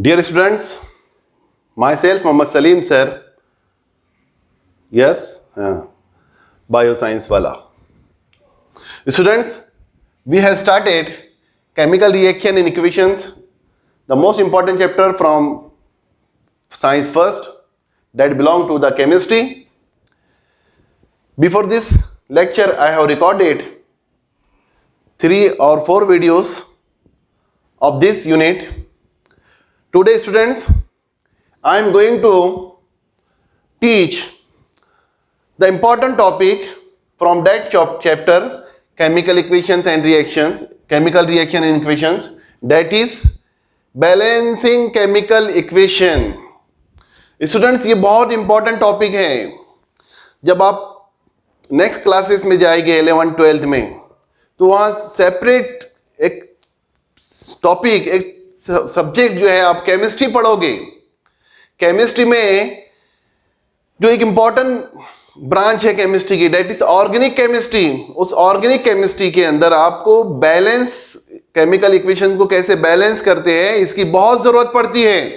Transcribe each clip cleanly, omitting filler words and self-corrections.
Dear students, myself Mohammad Salim sir, yes, bioscience wala. Students, we have started chemical reaction in equations, the most important chapter from science first that belong to the chemistry. Before this lecture, I have recorded 3 or 4 videos of this unit. Today students, I am going to teach the important topic from that chapter, chemical equations and reactions, chemical reaction and equations, that is balancing chemical equation. Students ये बहुत important topic है. जब आप next classes में जाएंगे 11th-12th में, तो वहाँ सेपरेट एक टॉपिक, एक सब्जेक्ट जो है आप केमिस्ट्री पढ़ोगे. केमिस्ट्री में जो एक इंपॉर्टेंट ब्रांच है केमिस्ट्री की, डेट इज ऑर्गेनिक केमिस्ट्री. उस ऑर्गेनिक केमिस्ट्री के अंदर आपको बैलेंस, केमिकल इक्वेशंस को कैसे बैलेंस करते हैं, इसकी बहुत जरूरत पड़ती है.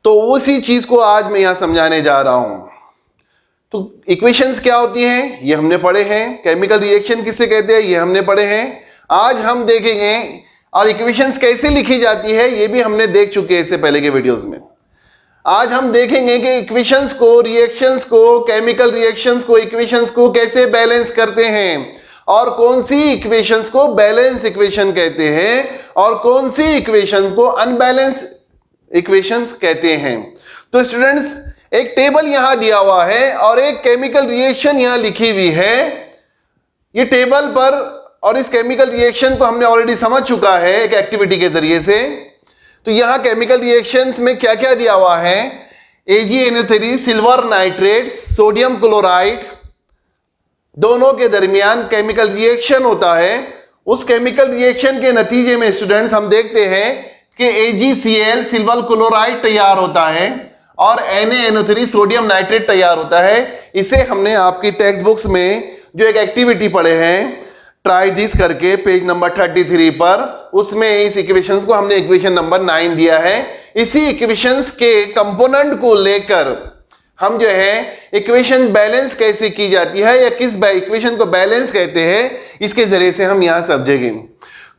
तो उसी चीज को आज मैं यहां समझाने जा रहा हूं. तो इक्वेशंस क्या होती हैं ये हमने पढ़े हैं, केमिकल रिएक्शन किसे कहते हैं ये हमने पढ़े हैं. आज हम देखेंगे और इक्वेशंस कैसे लिखी जाती है ये भी हमने देख चुके हैं इससे पहले के वीडियोस में. आज हम देखेंगे कि इक्वेशंस को, रिएक्शंस को, केमिकल रिएक्शंस को, इक्वेशंस को कैसे बैलेंस करते हैं और कौन सी इक्वेशंस को बैलेंस इक्वेशन कहते हैं और कौन सी इक्वेशन को अनबैलेंस इक्वेशंस कहते हैं. तो स्टूडेंट्स, एक टेबल यहां दिया हुआ है और एक केमिकल रिएक्शन यहां लिखी हुई है. ये टेबल पर और इस केमिकल रिएक्शन को हमने ऑलरेडी समझ चुका है एक एक्टिविटी के जरिए से. तो यहां केमिकल रिएक्शंस में क्या क्या दिया हुआ है, AgNO3, silver nitrate, sodium chloride, दोनों के दरमियान केमिकल रिएक्शन होता है. उस केमिकल रिएक्शन के नतीजे में स्टूडेंट्स हम देखते हैं कि AgCl, सिल्वर क्लोराइड तैयार होता है और NaNO3, सोडियम नाइट्रेट तैयार होता है. इसे हमने आपकी टेक्स्ट बुक्स में जो एक एक्टिविटी पढ़े हैं, ट्राई दिस करके, पेज नंबर 33 पर, उसमें इस इक्वेशंस को हमने इक्वेशन नंबर 9 दिया है. इसी इक्वेशंस के कंपोनेंट को लेकर हम जो है इक्वेशन बैलेंस कैसे की जाती है या किस इक्वेशन को बैलेंस कहते हैं, इसके जरिए से हम यहां समझेंगे.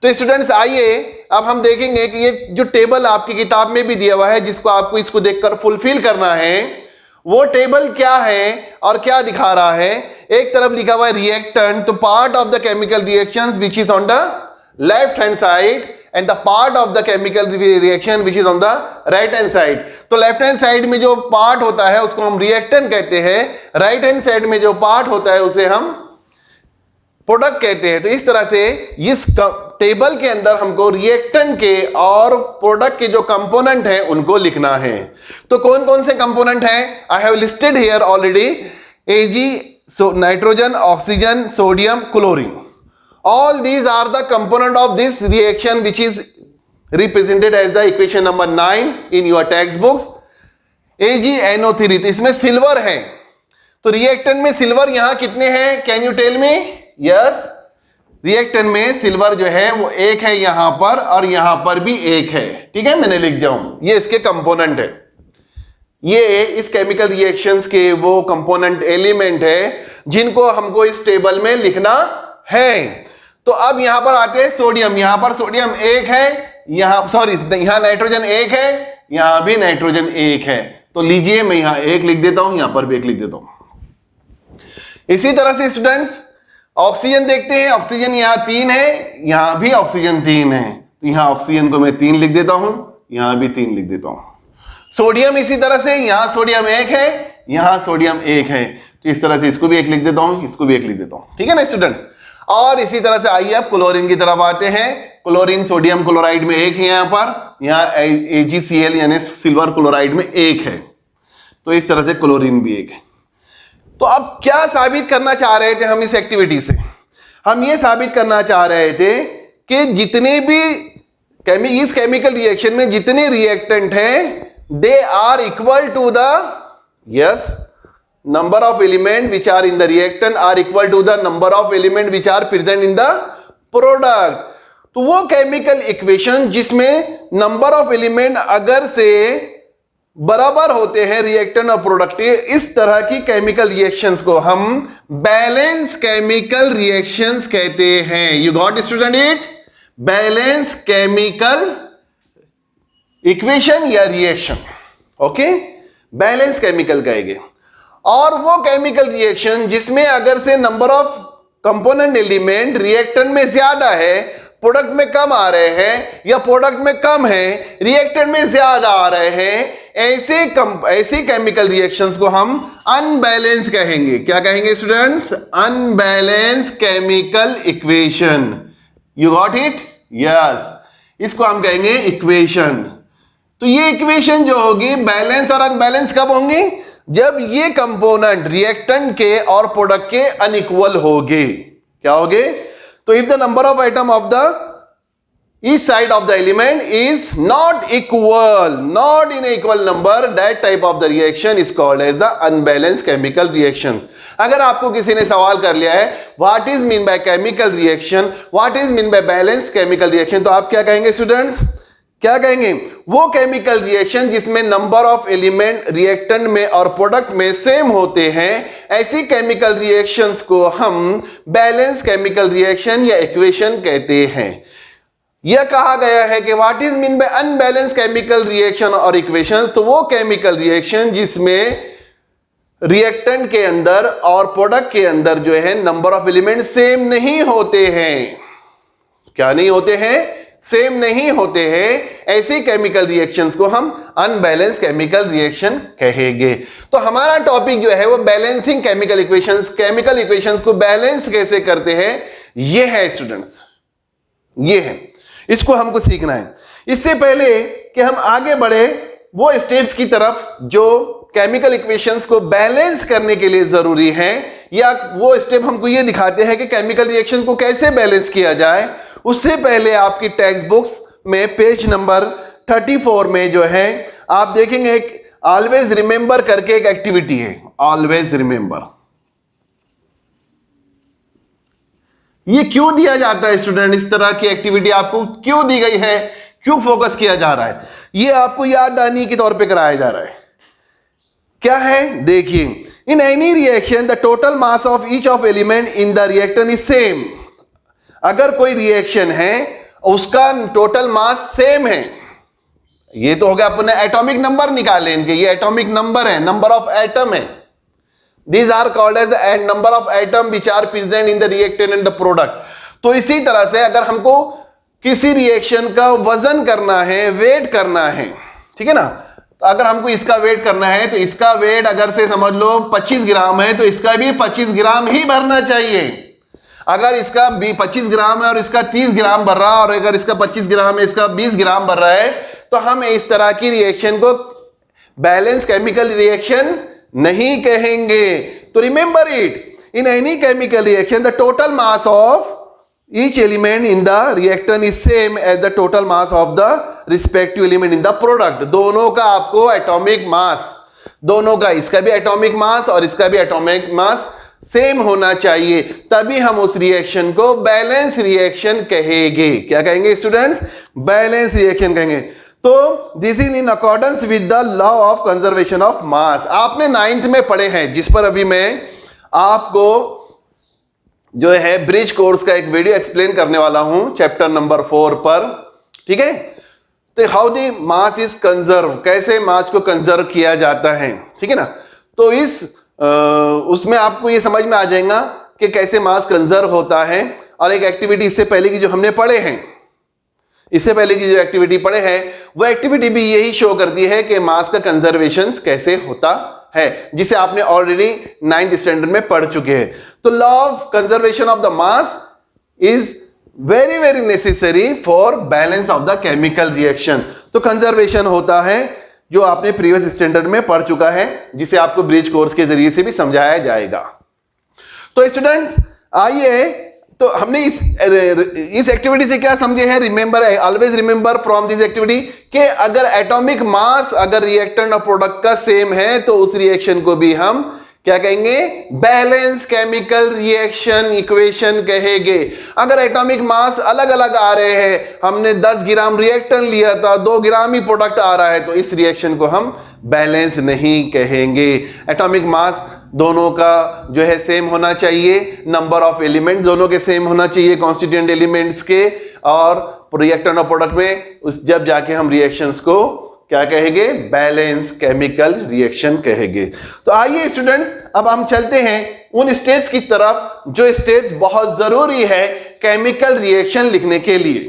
तो स्टूडेंट्स, आइए अब हम देखेंगे कि ये जो टेबल आपकी किताब में भी दिया हुआ है, जिसको आपको इसको देखकर फुलफिल करना है, वो टेबल क्या है और क्या दिखा रहा है. एक तरफ लिखा हुआ है रिएक्टेंट, तो part of the chemical reactions which is on the left hand side and the part of the chemical reaction which is on the right hand side. तो लेफ्ट हैंड साइड में जो पार्ट होता है उसको हम reactant कहते हैं, right hand side में जो पार्ट होता है उसे हम प्रोडक्ट कहते हैं. तो इस तरह से इस टेबल के अंदर हमको रिएक्टेंट के और प्रोडक्ट के जो कंपोनेंट है उनको लिखना है. तो कौन कौन से कंपोनेंट हैं, I have listed here already. Ag, so nitrogen, oxygen, sodium, chlorine, all these are the component of this reaction which is represented as the equation number 9 in your textbooks. AgNO3, तो इसमें silver है. तो reactant में silver यहां कितने हैं, can you tell me? Yes, reactant में silver जो है वो 1 है यहां पर और यहां पर भी 1 है. ठीक है, मैंने लिख जाऊं, ये इसके कंपोनेंट है. ये इस केमिकल रिएक्शंस के वो कंपोनेंट एलिमेंट है जिनको हमको इस टेबल में लिखना है. तो अब यहां पर आते हैं सोडियम. यहां पर सोडियम 1 है, यहां नाइट्रोजन 1 है, यहां भी नाइट्रोजन 1 है. तो लीजिए, मैं यहां 1 लिख देता हूं, यहां पर भी 1 लिख देता हूं. इसी तरह से स्टूडेंट्स, ऑक्सीजन देखते हैं. ऑक्सीजन यहां 3 है, यहां भी ऑक्सीजन 3 है. तो यहां ऑक्सीजन को मैं 3 लिख देता हूं, यहां भी 3 लिख देता हूं. सोडियम इसी तरह से, यहां सोडियम 1 है, यहां सोडियम 1 है. तो इस तरह से इसको भी 1 लिख देता हूं, इसको भी 1 लिख देता हूं. ठीक है ना स्टूडेंट्स. और इसी तरह से आइए अब क्लोरीन की तरफ आते हैं. क्लोरीन सोडियम क्लोराइड में 1 है, यहां पर, यहां AgCl यानी सिल्वर क्लोराइड में 1 है. तो इस तरह से क्लोरीन भी 1 है. तो अब क्या साबित करना चाह रहे थे हम इस एक्टिविटी से? हम ये साबित करना चाह रहे थे कि जितने भी इस केमिकल रिएक्शन में जितने रिएक्टेंट हैं, they are equal to the, yes, number of element which are in the reactant are equal to the number of element which are present in the product. तो वो केमिकल इक्वेशन जिसमें number of element अगर से बराबर होते हैं reactant और product के, इस तरह की केमिकल रिएक्शंस को हम बैलेंस केमिकल रिएक्शंस कहते हैं। You got student it? Balance chemical equation या रिएक्शन, ओके, बैलेंस केमिकल कहेंगे। और वो केमिकल रिएक्शन जिसमें अगर से number of component element reactant में ज्यादा है, प्रोडक्ट में कम आ रहे हैं, या प्रोडक्ट में कम है रिएक्टेंट में ज्यादा आ रहे हैं, ऐसे केमिकल रिएक्शंस को हम अनबैलेंस कहेंगे। क्या कहेंगे students? Unbalance chemical equation. You got it? Yes, इसको हम कहेंगे इक्वेशन। तो ये इक्वेशन जो होगी बैलेंस और अनबैलेंस कब होंगी? जब ये कंपोनेंट रिएक्टेंट के और प्रोडक्ट के अनइक्वल होंगे। क्या होंगे? तो if the number of item of the each side of the element is not in equal number, that type of the reaction is called as the unbalanced chemical reaction. अगर आपको किसी ने सवाल कर लिया है what is mean by chemical reaction, what is mean by balanced chemical reaction, तो आप क्या कहेंगे स्टूडेंट्स? क्या कहेंगे? वो केमिकल रिएक्शन जिसमें नंबर ऑफ एलिमेंट रिएक्टेंट में और प्रोडक्ट में सेम होते हैं, ऐसी केमिकल रिएक्शंस को हम बैलेंस केमिकल रिएक्शन या इक्वेशन कहते हैं। यह कहा गया है कि what is mean by unbalance chemical reaction और इक्वेशंस, तो वो केमिकल रिएक्शन जिसमें रिएक्टेंट के अंदर और प्रोडक्ट के अंदर जो है नंबर ऑफ एलिमेंट सेम नहीं होते हैं। क्या नहीं होते हैं? सेम नहीं होते हैं। ऐसे केमिकल रिएक्शंस को हम अनबैलेंस केमिकल रिएक्शन कहेंगे। तो हमारा टॉपिक जो है वो बैलेंसिंग केमिकल इक्वेशंस को बैलेंस कैसे करते हैं, ये है स्टूडेंट्स, ये है, इसको हमको सीखना है। इससे पहले कि हम आगे बढ़े वो स्टेप्स की तरफ जो केमिकल इक्वेशंस को बैलेंस करने के लिए जरूरी है, या वो स्टेप हमको ये दिखाते हैं कि केमिकल रिएक्शन को कैसे बैलेंस किया जाए, उससे पहले आपकी टेक्स्ट बुक्स में पेज नंबर 34 में जो है आप देखेंगे एक ऑलवेज रिमेंबर करके एक एक्टिविटी है। ऑलवेज रिमेंबर, ये क्यों दिया जाता है स्टूडेंट? इस तरह की एक्टिविटी आपको क्यों दी गई है, क्यों फोकस किया जा रहा है? ये आपको याददानी के तौर पे कराया जा रहा है। क्या है? देखिए, in any reaction the total mass of each of element in the reactant is same. अगर कोई रिएक्शन है उसका टोटल मास सेम है, ये तो हो गया अपने एटॉमिक नंबर निकाले इनके, ये एटॉमिक नंबर है, नंबर ऑफ एटम है। These are called as the number of atom which are present in the reactant and the product. तो इसी तरह से अगर हमको किसी रिएक्शन का वजन करना है, वेट करना है, ठीक है ना, तो अगर हमको इसका वेट करना है तो इसका वेट अगर से समझ लो 25 ग्राम है तो इसका भी 25 ग्राम ही भरना चाहिए। अगर इसका 25 ग्राम है और इसका 30 ग्राम भर रहा है, और अगर इसका 25 ग्राम है इसका 20 ग्राम भर रहा है, तो हम इस तरह की रिएक्शन को बैलेंस केमिकल रिएक्शन नहीं कहेंगे। तो remember it, in any chemical reaction the total mass of each element in the reactant is same as the total mass of the respective element in the product. दोनों का आपको atomic mass, दोनों का, इसका भी एटॉमिक मास और इसका भी एटॉमिक मास सेम होना चाहिए, तभी हम उस रिएक्शन को बैलेंस रिएक्शन कहेंगे। क्या कहेंगे स्टूडेंट्स? बैलेंस रिएक्शन कहेंगे। तो this is in accordance with the law of conservation of mass. आपने 9th में पढ़े हैं, जिस पर अभी मैं आपको जो है ब्रिज कोर्स का एक वीडियो एक्सप्लेन करने वाला हूं, चैप्टर नंबर 4 पर, ठीक है। तो how the mass is conserve, कैसे मास को कंजर्व किया जाता है, ठीक है ना। तो इस उसमें आपको ये समझ में आ जाएगा कि कैसे मास कंजर्व होता है। और एक एक्टिविटी इससे पहले की जो हमने पढ़े हैं, इससे पहले की जो एक्टिविटी पढ़े हैं, वो एक्टिविटी भी यही शो करती है कि मास का कंजर्वेशन कैसे होता है, जिसे आपने ऑलरेडी 9th स्टैंडर्ड में पढ़ चुके हैं। तो law of conservation of the mass is very very necessary for balance of the chemical reaction. तो कंजर्वेशन होता है जो आपने प्रीवियस स्टैंडर्ड में पढ़ चुका है, जिसे आपको ब्रिज कोर्स के जरिए से भी समझाया जाएगा। तो स्टूडेंट्स आइए, तो हमने इस एक्टिविटी से क्या समझे हैं? Remember, always remember from this activity कि अगर एटॉमिक मास अगर रिएक्टेंट और प्रोडक्ट का सेम है तो उस रिएक्शन को भी हम क्या कहेंगे? बैलेंस केमिकल रिएक्शन इक्वेशन कहेंगे। अगर एटॉमिक मास अलग अलग आ रहे हैं, हमने 10 ग्राम रिएक्टेंट लिया था, 2 ग्राम ही प्रोडक्ट आ रहा है, तो इस रिएक्शन को हम बैलेंस नहीं कहेंगे। एटॉमिक मास दोनों का जो है सेम होना चाहिए, नंबर ऑफ एलिमेंट दोनों के सेम होना चाहिए कॉन्स्टिट्यूएंट एलिमेंट्स के, और रिएक्टेंट और प्रोडक्ट में उस जब जाके हम रिएक्शंस को क्या कहेंगे? बैलेंस केमिकल रिएक्शन कहेंगे। तो आइए स्टूडेंट्स, अब हम चलते हैं उन स्टेट्स की तरफ जो स्टेट्स बहुत जरूरी है केमिकल रिएक्शन लिखने के लिए।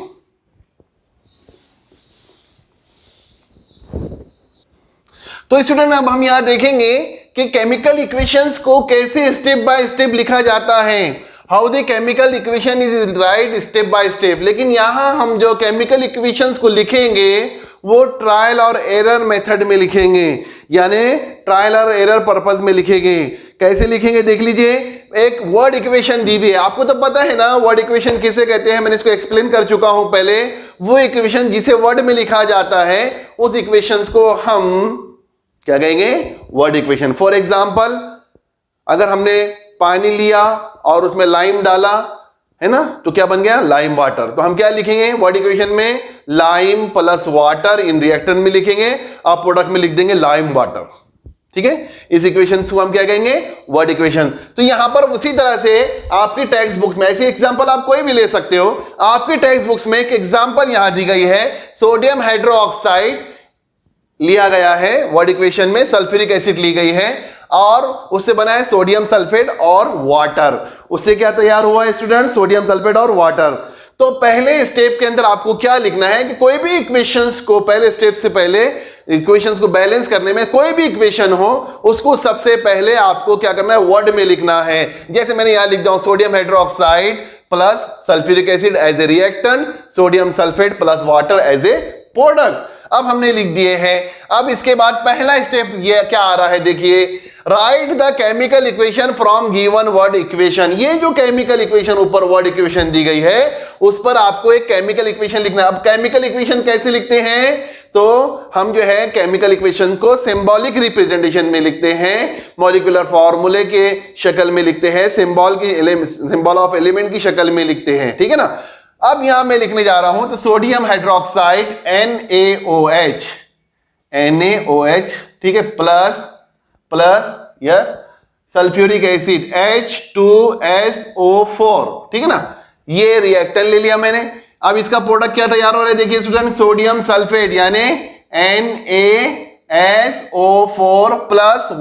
तो स्टूडेंट अब हम यहां देखेंगे कि केमिकल इक्वेशंस को कैसे स्टेप बाय स्टेप लिखा जाता है, how the chemical equation is right step by step. लेकिन यहां हम जो केमिकल इक्वेशंस को लिखेंगे वो ट्रायल और एरर मेथड में लिखेंगे, यानी ट्रायल और एरर पर्पस में लिखेंगे। कैसे लिखेंगे देख लीजिए। एक वर्ड इक्वेशन दी हुई है, आपको तो पता है ना वर्ड इक्वेशन किसे कहते हैं, मैंने इसको एक्सप्लेन कर चुका हूं पहले। वो इक्वेशन जिसे वर्ड में लिखा जाता है उस इक्वेशंस को हम क्या कहेंगे? Word equation. फॉर एग्जाम्पल, अगर हमने पानी लिया और उसमें लाइम डाला है ना, तो क्या बन गया? Lime water. तो हम क्या लिखेंगे वर्ड इक्वेशन में? Lime plus water in reactant में लिखेंगे, आप प्रोडक्ट में लिख देंगे लाइम वाटर। ठीक है, इस इक्वेशन को हम क्या कहेंगे? Word equation. तो यहां पर उसी तरह से आपकी टेक्स्ट बुक्स में ऐसे एग्जांपल आप कोई भी ले सकते हो। आपकी टेक्स्ट बुक्स में एक एग्जांपल यहां दी गई है, सोडियम हाइड्रोक्साइड लिया गया है, वर्ड इक्वेशन में सल्फ्यूरिक एसिड ली गई है और उससे बना है सोडियम सल्फेट और वाटर। उससे क्या तैयार हुआ है स्टूडेंट? सोडियम सल्फेट और वाटर। तो पहले स्टेप के अंदर आपको क्या लिखना है कि कोई भी इक्वेशंस को पहले स्टेप से पहले इक्वेशंस को बैलेंस करने में कोई भी इक्वेशन हो उसको सबसे पहले आपको क्या करना है? वर्ड में लिखना है। जैसे मैंने यहां लिख दिया sodium hydroxide plus sulphuric acid as a reactant, sodium sulphate plus water as a product. अब हमने लिख दिए हैं। अब इसके बाद पहला स्टेप ये क्या आ रहा है देखिए, right the chemical equation from given word equation. ये जो केमिकल इक्वेशन ऊपर वर्ड इक्वेशन दी गई है उस पर आपको एक केमिकल इक्वेशन लिखना है। अब केमिकल इक्वेशन कैसे लिखते हैं? तो हम जो है केमिकल इक्वेशन को सिंबॉलिक रिप्रेजेंटेशन में लिखते हैं, मॉलिक्यूलर फॉर्मूले के शक्ल में लिखते हैं, सिंबल ऑफ एलिमेंट की शक्ल में लिखते हैं। ठीक है ना। अब यहां मैं लिखने जा रहा हूं तो सोडियम हाइड्रोक्साइड NaOH, ठीक है, plus yes sulphuric acid H2SO4, ठीक है ना। ये रिएक्टेंट ले लिया मैंने। अब इसका प्रोडक्ट क्या तैयार हो रहा है देखिए स्टूडेंट, सोडियम सल्फेट यानी NaSO4 प्लस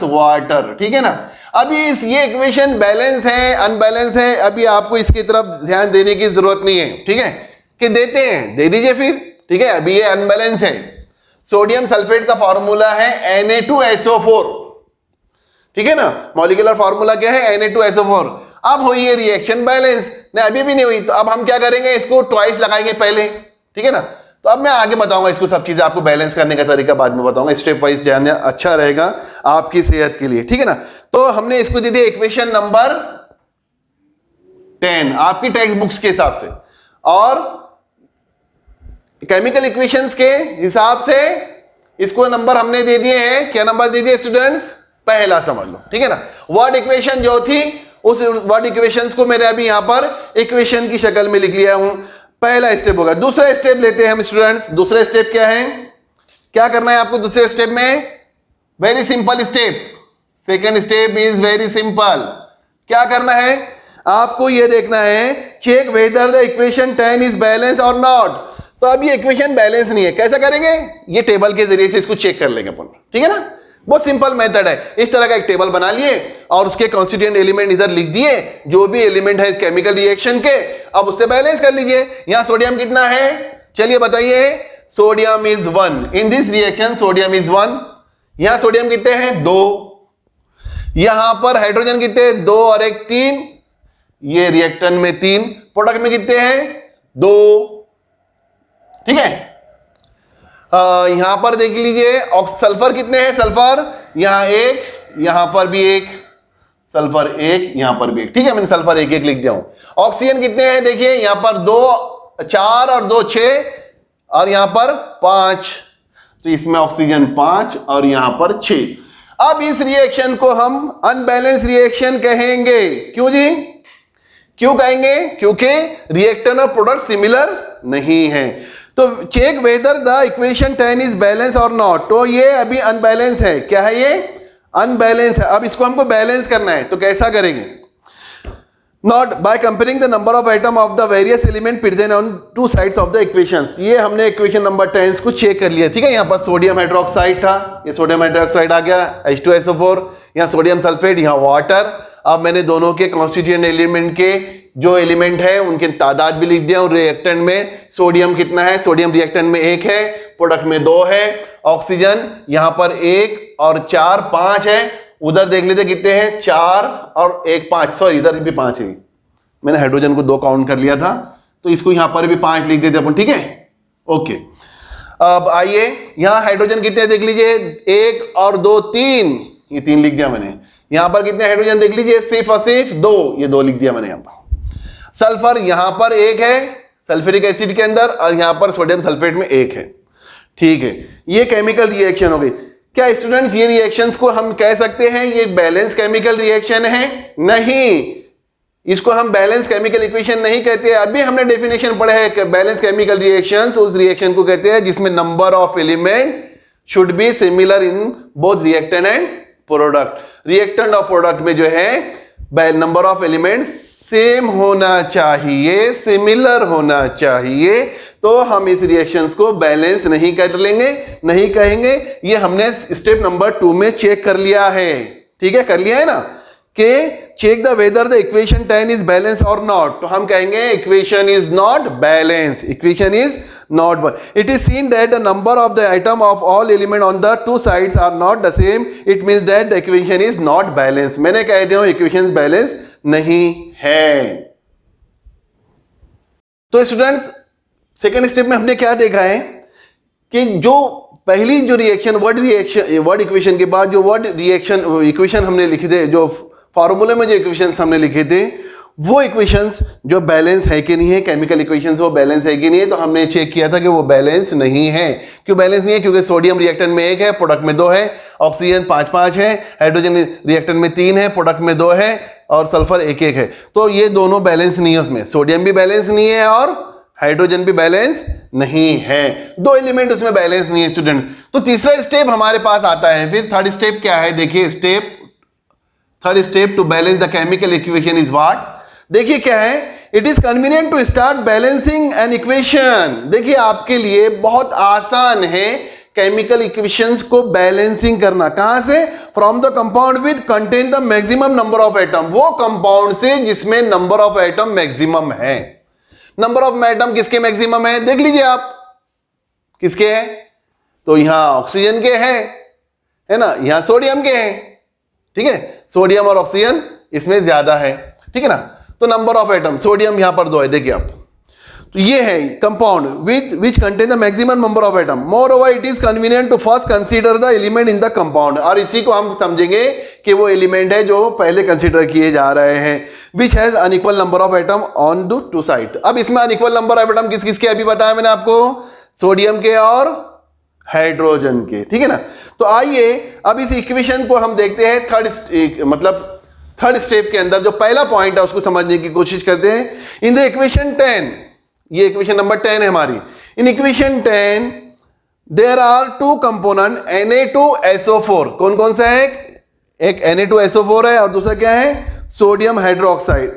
वाटर, ठीक है ना। अभी ये इक्वेशन बैलेंस है अनबैलेंस है, अभी आपको इसकी तरफ ध्यान देने की जरूरत नहीं है। ठीक है, कि देते हैं दे दीजिए फिर। ठीक है, अभी ये अनबैलेंस है। सोडियम सल्फेट का फॉर्मूला है Na2SO4, ठीक है ना। मॉलिक्यूलर फॉर्मूला क्या है? Na2SO4। अब हुई ये रिएक्शन बैलेंस, नहीं अभी भी नहीं हुई, तो अब हम क्या करेंगे? इसको ट्वाइस लगाएंगे पहले, ठीक है ना। तो अब मैं आगे बताऊंगा इसको, सब चीजें आपको बैलेंस करने का तरीका बाद में बताऊंगा, स्टेप वाइज जानना अच्छा रहेगा आपकी सेहत के लिए, ठीक है ना। तो हमने इसको दे दिया इक्वेशन नंबर 10 आपकी टेक्स्ट बुक्स के हिसाब से, और केमिकल इक्वेशंस के हिसाब से इसको नंबर हमने दे दिए हैं। क्या नंबर दे दिए स्टूडेंट्स? पहला समझ लो, ठीक है ना। वर्ड इक्वेशन जो थी उस वर्ड इक्वेशंस को मैंने अभी यहां पर इक्वेशन की शक्ल में लिख लिया हूं। पहला स्टेप होगा। दूसरा स्टेप लेते हैं हम स्टूडेंट्स। दूसरा स्टेप क्या है? क्या करना है आपको दूसरे स्टेप में? Very simple step. Second step is very simple. क्या करना है आपको? ये देखना है check whether the equation 10 is balance और नॉट। तो अब ये इक्वेशन बैलेंस नहीं है, कैसा करेंगे? ये टेबल के जरिए से इसको चेक कर लेंगे अपन, ठीक है ना। बहुत सिंपल मेथड है। इस तरह का एक टेबल बना लिए और उसके कॉन्स्टिट्यूएंट एलिमेंट इधर लिख दिए, जो भी एलिमेंट है केमिकल रिएक्शन के, अब उससे बैलेंस कर लीजिए। यहां सोडियम कितना है? चलिए बताइए। Sodium is 1 in this reaction, sodium is 1। यहां सोडियम कितने हैं? 2। यहां पर हाइड्रोजन कितने हैं? 2 और 1 3। ये रिएक्टेंट में 3, प्रोडक्ट में कितने हैं? 2, ठीक है। यहां पर देख लीजिए सल्फर कितने हैं? सल्फर यहां 1, यहां पर भी 1, सल्फर 1, यहां पर भी 1, ठीक है। मैंने सल्फर 1 1 लिख दिया हूं। ऑक्सीजन कितने हैं? देखिए यहां पर 2 4 और 2 6 और यहां पर 5, तो इसमें ऑक्सीजन 5 और यहां पर 6। अब इस रिएक्शन को हम अनबैलेंस रिएक्शन कहेंगे। क्यों जी? क्यों कहेंगे? क्योंकि रिएक्टेंट और प्रोडक्ट सिमिलर नहीं है। तो check whether the equation 10 is balance और नॉट। तो ये अभी अनबैलेंस है। क्या है ये? अनबैलेंस है। अब इसको हमको बैलेंस करना है, तो कैसा करेंगे? Not by comparing the number of item of the various element present on two sides of the equations. ये हमने इक्वेशन नंबर 10 को चेक कर लिया, ठीक है। यहाँ पर सोडियम हाइड्रोक्साइड था, ये सोडियम हाइड्रोक्साइड आ गया H2SO4, यहाँ सोडियम सल्फेट, यहाँ वाटर। अब मैंने दोनों के कॉन्स्टिट्यूएंट एलिमेंट के जो एलिमेंट है उनके तादाद भी लिख दिया। और रिएक्टेंट में सोडियम कितना है? सोडियम रिएक्टेंट में 1 है, प्रोडक्ट में 2 है। ऑक्सीजन यहाँ पर 1 और 4 5 है। उधर देख लेते कितने हैं? 4 और 1 5, सॉरी इधर भी 5 है। मैंने हाइड्रोजन को 2 काउंट कर लिया था, तो इसको यहां पर भी 5 लिख देते अपन, ठीक है। ओके, अब आइए यहां हाइड्रोजन कितने देख लीजिए, 1 और 2 3, ये 3 लिख दिया मैंने। यहां पर कितने हाइड्रोजन देख लीजिए, सिर्फ और सिर्फ 2, ये 2 लिख दिया मैंने यहां पर। सल्फर यहां पर 1 है सल्फ्यूरिक एसिड के अंदर, और यहां पर सोडियम सल्फेट में 1 है, ठीक है। ये केमिकल रिएक्शन हो गई। क्या स्टूडेंट्स ये रिएक्शंस को हम कह सकते हैं ये बैलेंस केमिकल रिएक्शन है? नहीं, इसको हम बैलेंस केमिकल इक्वेशन नहीं कहते। अभी हमने डेफिनेशन पढ़ा है कि बैलेंस केमिकल रिएक्शंस उस रिएक्शन को कहते हैं जिसमें number of element should be similar in both reactant and product. Reactant और प्रोडक्ट में जो है नंबर ऑफ एलिमेंट सेम होना चाहिए, सिमिलर होना चाहिए, तो हम इस रिएक्शंस को बैलेंस नहीं कर लेंगे, नहीं कहेंगे। ये हमने स्टेप नंबर 2 में चेक कर लिया है, ठीक है, कर लिया है ना, कि check the whether the equation 10 is balance और नॉट। तो हम कहेंगे equation is not balance, equation is not. It is seen that the number of the item of all element on the two sides are not the same, it means that the equation is not balance. मैंने कह दिया equation balance नहीं है। तो students second step में हमने क्या देखा है कि जो पहली जो रिएक्शन वर्ड इक्वेशन के बाद जो वर्ड रिएक्शन इक्वेशन हमने लिखे थे, जो फॉर्मूले में जो इक्वेशंस हमने लिखे थे, वो इक्वेशंस जो बैलेंस है कि नहीं है, केमिकल इक्वेशंस वो बैलेंस है कि नहीं है, तो हमने चेक किया था कि वो बैलेंस नहीं है। क्यों बैलेंस नहीं है? क्योंकि सोडियम रिएक्टेंट में 1 है, प्रोडक्ट में 2 है, ऑक्सीजन 5 है, हाइड्रोजन रिएक्टेंट में 3 है, प्रोडक्ट में 2 है, और सल्फर 1 है। तो ये दोनों बैलेंस नहीं है, उसमें सोडियम भी बैलेंस नहीं है और हाइड्रोजन भी बैलेंस नहीं है, 2 एलिमेंट उसमें बैलेंस नहीं है स्टूडेंट। तो तीसरा स्टेप हमारे पास आता है। फिर थर्ड स्टेप क्या है? देखिए third step to balance the chemical equation is what? देखिए क्या है, it is convenient to start balancing an equation. देखिए आपके लिए बहुत आसान है केमिकल इक्वेशंस को बैलेंसिंग करना। कहां से? From the compound with contain the maximum number of atom, वो कंपाउंड से जिसमें नंबर ऑफ एटम मैक्सिमम है। नंबर ऑफ एटम किसके मैक्सिमम है? देख लीजिए आप, किसके है? तो यहां ऑक्सीजन के है ना, यहां सोडियम के हैं, ठीक है, सोडियम और ऑक्सीजन इसमें ज्यादा है, ठीक है ना। तो नंबर ऑफ एटम सोडियम यहां पर 2 है, देखिए आप। तो ये है compound which contain the maximum number of atom. Moreover it is convenient to first consider the element in the compound, और इसी को हम समझेंगे कि वो एलिमेंट है जो पहले कंसीडर किए जा रहे हैं, which has unequal number of atom on the to side. अब इसमें अनइक्वल नंबर ऑफ एटम किस किसके अभी बताया मैंने आपको? सोडियम के और हाइड्रोजन के, ठीक है ना। तो आइए अब इस इक्वेशन को हम देखते हैं थर्ड स्टेप के अंदर जो पहला पॉइंट है उसको समझने की कोशिश करते हैं। इन द इक्वेशन 10, ये इक्वेशन नंबर 10 है हमारी। In equation 10 there are 2 component Na2SO4। कौन कौन सा है? एक Na2SO4 है और दूसरा क्या है? सोडियम हाइड्रोक्साइड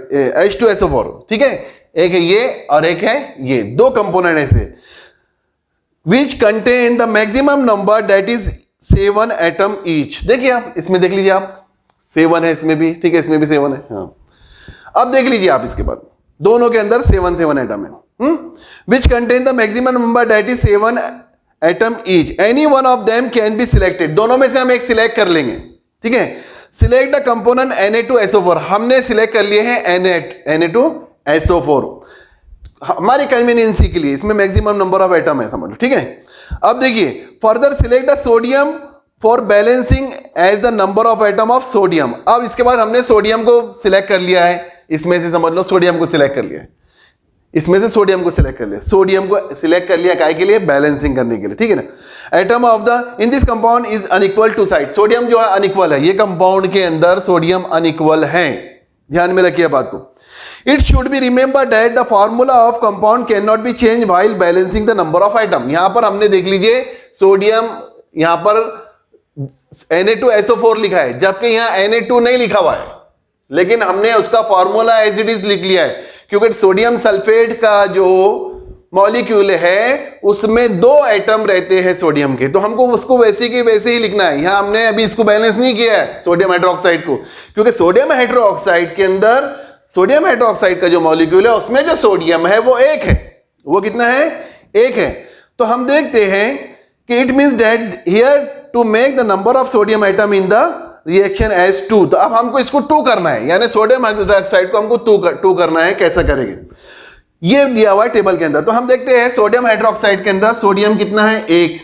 H2SO4, ठीक है। एक है ये और एक है ये, 2 कंपोनेंट ऐसे विच contain the maximum number that is 7 atom each. देखिए आप इसमें देख लीजिए आप, 7 है इसमें भी, ठीक है, इसमें भी 7 है। हाँ, अब देख लीजिए आप इसके बाद दोनों के अंदर 7 एटम है। विच contain the maximum number that is 7 atom each, any one of them can be selected. दोनों में से हम एक सिलेक्ट कर लेंगे, ठीक है। सिलेक्ट द कंपोनेंट Na2SO4, हमने सिलेक्ट कर लिए हैं Na2SO4 हमारी कन्वीनियंसी के लिए, इसमें मैक्सिमम नंबर ऑफ एटम है, समझ लो, ठीक है। अब देखिए further select the sodium for balancing as the number of atom of sodium. अब इसके बाद हमने सोडियम को सिलेक्ट कर लिया है, इसमें से समझ लो सोडियम को सिलेक्ट कर लिया है। इसमें से सोडियम को सिलेक्ट कर लिया, सोडियम को सिलेक्ट कर लिया काय के लिए, बैलेंसिंग करने के लिए, ठीक है ना। Atom of the in this compound is unequal to side, sodium जो है अनइक्वल है, ये कंपाउंड के अंदर सोडियम अनइक्वल है, ध्यान में रखिए बात को। It should be remember that the formula of compound can not be change while balancing the number of item. यहां पर हमने देख लीजिए सोडियम यहां पर Na2SO4 लिखा है, जबकि यहां Na2 नहीं लिखा हुआ है, लेकिन हमने उसका फॉर्मूला एज इट इज लिख लिया है, क्योंकि सोडियम सल्फेट का जो मॉलिक्यूल है उसमें 2 एटम रहते हैं सोडियम के, तो हमको उसको वैसे की वैसे ही लिखना है। यहां हमने अभी इसको बैलेंस नहीं किया है सोडियम हाइड्रोक्साइड को, क्योंकि सोडियम हाइड्रोक्साइड के अंदर सोडियम हाइड्रोक्साइड का जो मॉलिक्यूल है उसमें जो सोडियम है वो 1 है, वो कितना है, 1 है। तो हम देखते हैं कि it means that here to make the number of sodium atom in the reaction as 2, तो अब हमको इसको 2 करना है, यानी सोडियम हाइड्रोक्साइड को हमको 2 करना है। कैसा करेंगे, ये दिया हुआ है टेबल के अंदर। तो हम देखते हैं सोडियम हाइड्रोक्साइड के अंदर सोडियम कितना है, 1,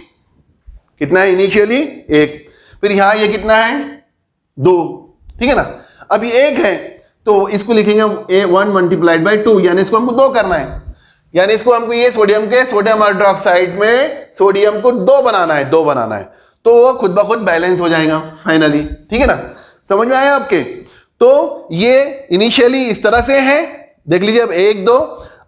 कितना है इनिशियली 1, फिर यहां ये कितना है 2, ठीक है ना। अब ये 1 है तो इसको लिखेंगे 1 मल्टीप्लाइड बाई 2, यानी इसको हमको 2 करना है, यानी इसको हमको ये सोडियम हाइड्रोक्साइड में सोडियम को 2 बनाना है, तो वो खुद ब खुद बैलेंस हो जाएगा फाइनली, ठीक है ना। समझ में आया आपके। तो ये इनिशियली इस तरह से है, देख लीजिए अब 1 2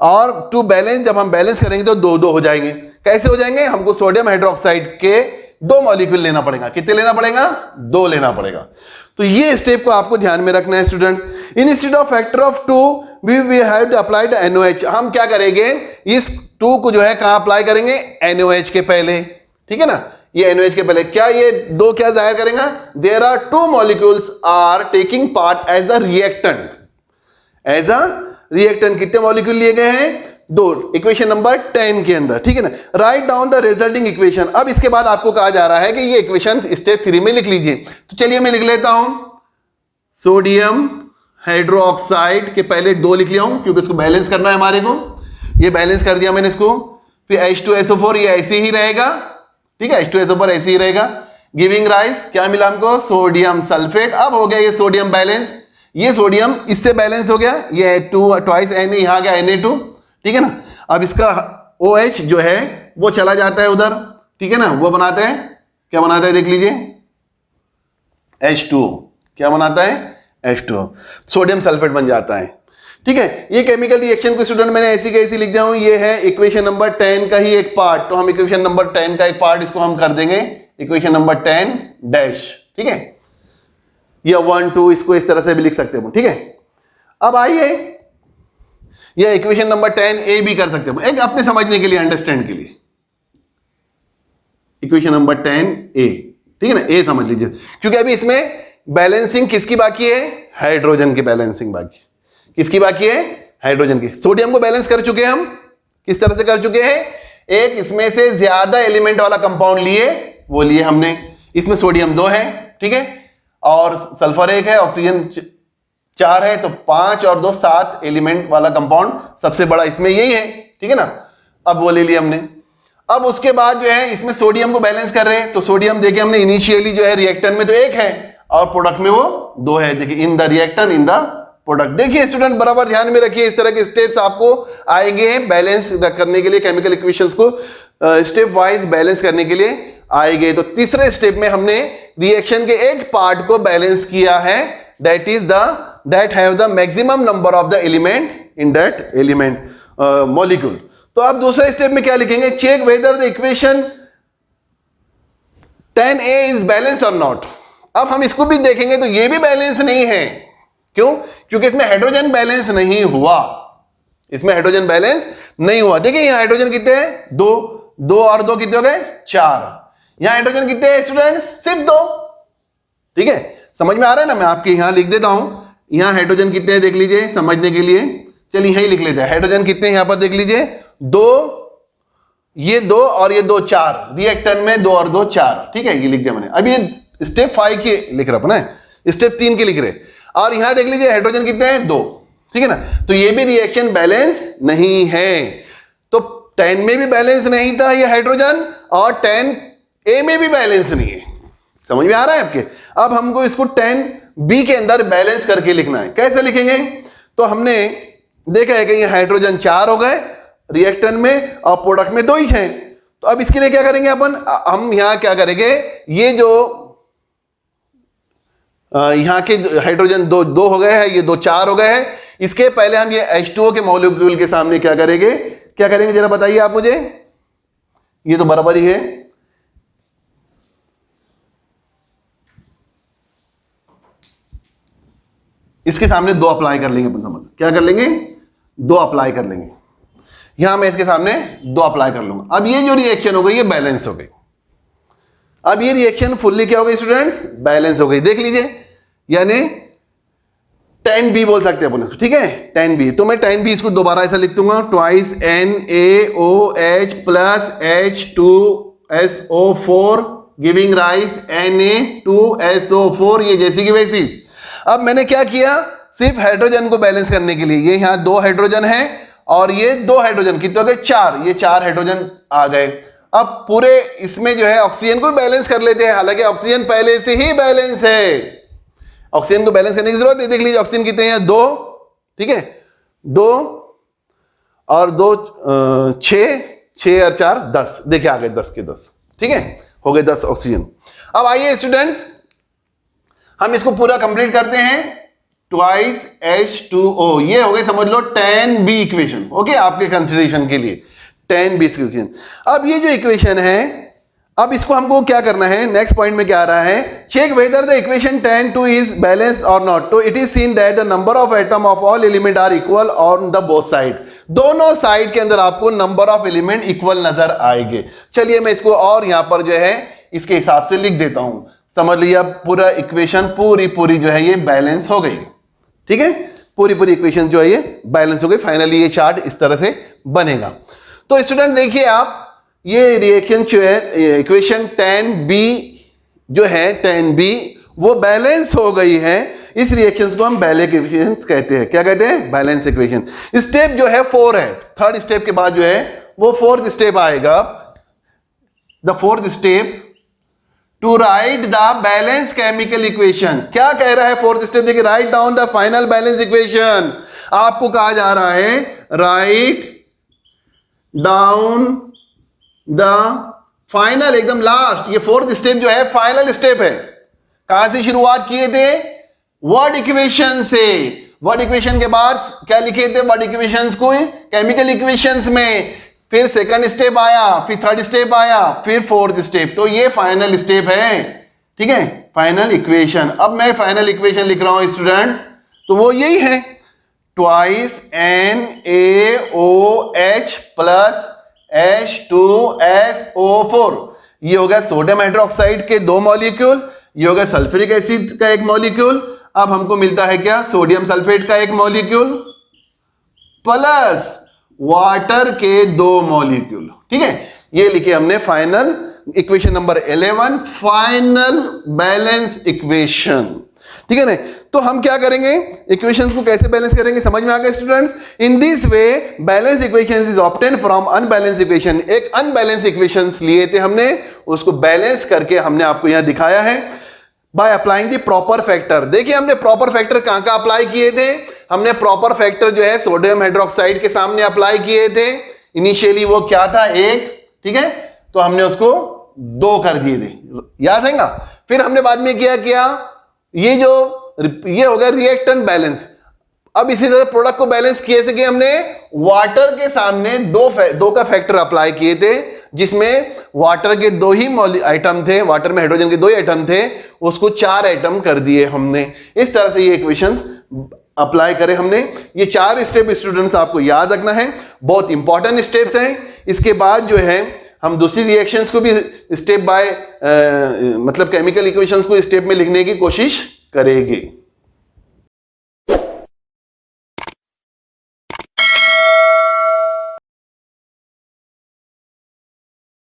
और 2 बैलेंस, जब हम बैलेंस करेंगे तो 2 2 हो जाएंगे। कैसे हो जाएंगे, हमको सोडियम हाइड्रोक्साइड के 2 मॉलिक्यूल लेना पड़ेगा, कितने लेना पड़ेगा, 2 लेना पड़ेगा। तो ये स्टेप को आपको ध्यान में रखना है students. Instead of factor of 2 we have to apply the NOH। हम क्या करेंगे, इस 2 को जो है कहां अप्लाई करेंगे, NOH के पहले, ठीक है ना। ये NOH के पहले क्या ये 2 क्या जाहिर करेगा, there are 2 molecules are taking part as a reactant, कितने मॉलिक्यूल लिए गए हैं, 2, इक्वेशन नंबर 10 के अंदर, ठीक है ना। Right down the resulting equation. अब इसके बाद आपको कहा जा रहा है कि ये इक्वेशन स्टेप 3 में लिख लीजिए। तो चलिए मैं लिख लेता हूं, सोडियम हाइड्रोक्साइड के पहले 2 लिख लिया हूं, क्योंकि इसको बैलेंस करना है हमारे को, ये बैलेंस कर दिया मैंने इसको। फिर H2SO4 ये ऐसे ही रहेगा, ठीक है, H2SO4 ऐसे ही रहेगा, गिविंग राइज क्या मिला हमको, सोडियम सल्फेट। अब हो गया ये सोडियम बैलेंस, ये सोडियम इससे बैलेंस हो गया, ये 2 ट्वाइस Na यहां गया Na2, ठीक है ना। अब इसका OH जो है वो चला जाता है उधर, ठीक है ना, वो बनाता है, क्या बनाता है देख लीजिए, H2, क्या बनाता है, H2, सोडियम सल्फेट बन जाता है, ठीक है। ये केमिकल रिएक्शन को स्टूडेंट मैंने ऐसी कैसी लिख दिया हूं, ये है इक्वेशन नंबर 10 का ही एक पार्ट, तो हम इक्वेशन नंबर 10 का एक पार्ट इसको हम कर देंगे इक्वेशन नंबर 10 डैश, ठीक है, या 1 2 इसको इस तरह से भी लिख सकते हो, ठीक है। अब आइए यह इक्वेशन नंबर 10A भी कर सकते हो, एक अपने समझने के लिए, अंडरस्टैंड के लिए, इक्वेशन नंबर 10A, ठीक है ना, A समझ लीजिए, क्योंकि अभी इसमें बैलेंसिंग किसकी बाकी है, हाइड्रोजन की बैलेंसिंग बाकी, किसकी बाकी है, हाइड्रोजन की। सोडियम को बैलेंस कर चुके हैं हम, किस तरह से कर चुके हैं, एक इसमें से ज्यादा एलिमेंट वाला कंपाउंड लिए, वो लिए हमने, इसमें सोडियम 2 है, ठीक है, और सल्फर 1 है, ऑक्सीजन 4 है, तो 5 और 2 7 एलिमेंट वाला कंपाउंड सबसे बड़ा इसमें यही है, ठीक है ना। अब वो ले लिया हमने। अब उसके बाद जो है इसमें सोडियम को बैलेंस कर रहे हैं, तो सोडियम देखिए हमने इनिशियली जो है रिएक्टेंट में तो 1 है और प्रोडक्ट में वो 2 है, देखिए इन the reactant in the product. देखिए स्टूडेंट बराबर ध्यान में रखिए, इस तरह के स्टेप्स आपको आएंगे बैलेंस करने के लिए, केमिकल इक्वेशंस को स्टेप वाइज बैलेंस करने के लिए आएंगे। तो तीसरे स्टेप में हमने रिएक्शन के एक पार्ट को बैलेंस किया है, that is that have the maximum number of the element in that element molecule. तो आप दूसरे स्टेप में क्या लिखेंगे, check whether the equation 10A is balance और नॉट। अब हम इसको भी देखेंगे तो ये भी बैलेंस नहीं है, क्यों, क्योंकि इसमें हाइड्रोजन बैलेंस नहीं हुआ, इसमें हाइड्रोजन बैलेंस नहीं हुआ। देखिए यहां हाइड्रोजन कितने हैं, 2 2 और 2 कितने हो गए, 4। यहां हाइड्रोजन कितने हैं स्टूडेंट्स, सिर्फ 2, ठीक है, समझ में आ रहा है ना। मैं आपके यहां लिख देता हूं, यहां हाइड्रोजन कितने हैं देख लीजिए समझने के लिए, चलिए यही लिख लेते हैं, हाइड्रोजन कितने हैं यहां पर देख लीजिए, 2, ये 2 और ये 2 4, रिएक्टेंट में 2 और 2 4, ठीक है, ये लिख दिया मैंने। अब ये स्टेप 5 के लिख रहा अपना, स्टेप 3 के लिख रहे, और यहां देख लीजिए हाइड्रोजन कितने हैं, 2, ठीक है ना। तो ये भी रिएक्शन बैलेंस नहीं है, तो 10 में भी बैलेंस नहीं था ये हाइड्रोजन, और 10A में भी बैलेंस नहीं है। समझ में आ रहा है आपके। अब हमको इसको 10B के अंदर बैलेंस करके लिखना है, कैसे लिखेंगे, तो हमने देखा है कि ये हाइड्रोजन 4 हो गए रिएक्टेंट में और प्रोडक्ट में 2 ही हैं। तो अब इसके लिए क्या करेंगे अपन, हम यहां क्या करेंगे, ये जो यहां के हाइड्रोजन 2 हो गए हैं, ये 2 4 हो गए हैं, इसके पहले हम ये H2O के मॉलिक्यूल के सामने क्या करेंगे जरा बताइए आप मुझे। ये तो बराबर ही है, इसके सामने 2 अप्लाई कर लेंगे अपन, समझ क्या कर लेंगे, 2 अप्लाई कर लेंगे। यहां मैं इसके सामने 2 अप्लाई कर लूंगा। अब ये जो रिएक्शन हो गई ये बैलेंस हो गई। अब ये रिएक्शन फुल्ली क्या हो गई स्टूडेंट्स, बैलेंस हो गई। देख लीजिए, यानी 10B बोल सकते हैं अपन इसको, ठीक है 10B। तो मैं 10B इसको दोबारा ऐसा लिख दूंगा, twice NaOH plus H2SO4 giving rice Na2SO4, ये जैसी की वैसी। अब मैंने क्या किया, सिर्फ हाइड्रोजन को बैलेंस करने के लिए, ये यहां 2 हाइड्रोजन है और ये 2 हाइड्रोजन, कितने हो गए 4, ये 4 हाइड्रोजन आ गए। अब पूरे इसमें जो है ऑक्सीजन को बैलेंस कर लेते हैं, हालांकि ऑक्सीजन पहले से ही बैलेंस है, ऑक्सीजन को बैलेंस करने की जरूरत नहीं। देख लीजिए ऑक्सीजन कितने हैं, 2, ठीक है 2 और 2 6 और 4 10, देखिए आ गए 10 के 10, ठीक है हो गए 10 ऑक्सीजन। अब आइए स्टूडेंट्स हम इसको पूरा कंप्लीट करते हैं, ट्वाइस H2O, ये हो गए समझ लो 10B इक्वेशन, ओके आपके कंसिडरेशन के लिए 10B इक्वेशन। अब ये जो इक्वेशन है, अब इसको हमको क्या करना है, नेक्स्ट पॉइंट में क्या आ रहा है, check whether the equation 10(2) is balance और नॉट। तो it is seen that the number of atom of all element are equal on the both side. दोनों साइड के अंदर आपको नंबर ऑफ एलिमेंट इक्वल नजर आएंगे। चलिए मैं इसको और यहां पर जो है इसके हिसाब से लिख देता हूं, समझ लिया पूरा इक्वेशन पूरी जो है ये बैलेंस हो गई, ठीक है पूरी इक्वेशन जो है ये बैलेंस हो गई। फाइनली ये चार्ट इस तरह से बनेगा। तो स्टूडेंट देखिए आप, ये रिएक्शन जो है इक्वेशन 10B जो है 10B वो बैलेंस हो गई है। इस रिएक्शन को हम बैलेंस इक्वेशन कहते हैं। क्या कहते हैं, बैलेंस इक्वेशन। स्टेप जो है 4 है, थर्ड स्टेप के बाद जो है वो 4th स्टेप आएगा। The 4th step to write the balance chemical equation. क्या कह रहा है 4th स्टेप, देखिए write down the final balance equation. आपको कहा जा रहा है राइट डाउन द फाइनल, एकदम लास्ट, ये 4th स्टेप जो है फाइनल स्टेप है। कहां से शुरुआत किए थे, वर्ड इक्वेशन से। वर्ड इक्वेशन के बाद क्या लिखे थे, वर्ड इक्वेशंस को केमिकल इक्वेशंस में, फिर सेकंड स्टेप आया, फिर थर्ड स्टेप आया, फिर 4th स्टेप। तो ये फाइनल स्टेप है, ठीक है फाइनल इक्वेशन। अब मैं फाइनल इक्वेशन लिख रहा हूं स्टूडेंट्स, तो वो यही है ट्वाइस NaOH प्लस H2SO4। ये हो गया सोडियम हाइड्रोक्साइड के 2 मॉलिक्यूल, ये हो गया सल्फ्यूरिक एसिड का 1 मॉलिक्यूल। अब हमको मिलता है क्या, सोडियम सल्फेट का 1 मॉलिक्यूल प्लस वाटर के 2 मॉलिक्यूल, ठीक है ये लिखे हमने final equation number 11, final balance equation, ठीक है ना। तो हम क्या करेंगे, इक्वेशंस को कैसे बैलेंस करेंगे, समझ में आ गया students. In this way balance equations is obtain from unbalance equation. एक अनबैलेंस इक्वेशंस लिए थे हमने, उसको बैलेंस करके हमने आपको यहां दिखाया है by applying the proper factor. देखिए हमने प्रॉपर फैक्टर कहां का अप्लाई किए थे, हमने प्रॉपर फैक्टर जो है सोडियम हाइड्रोक्साइड के सामने अप्लाई किए थे। इनिशियली वो क्या था 1, ठीक है तो हमने उसको 2 कर दिए थे, याद है ना। फिर हमने बाद में किया ये हो गया रिएक्टेंट बैलेंस। अब इसी तरह प्रोडक्ट को बैलेंस कैसे किया, हमने वाटर के सामने 2 का फैक्टर अप्लाई किए थे, जिसमें वाटर के 2 ही आइटम थे, वाटर में हाइड्रोजन के 2 ही आइटम थे, उसको 4 आइटम कर दिए हमने। इस तरह से ये इक्वेशंस अप्लाई करें हमने। ये 4 स्टेप स्टूडेंट्स आपको याद रखना है, बहुत इंपॉर्टेंट स्टेप्स हैं। इसके बाद जो है हम दूसरी रिएक्शंस को भी स्टेप बाय मतलब केमिकल इक्वेशंस को स्टेप में लिखने की कोशिश करेंगे।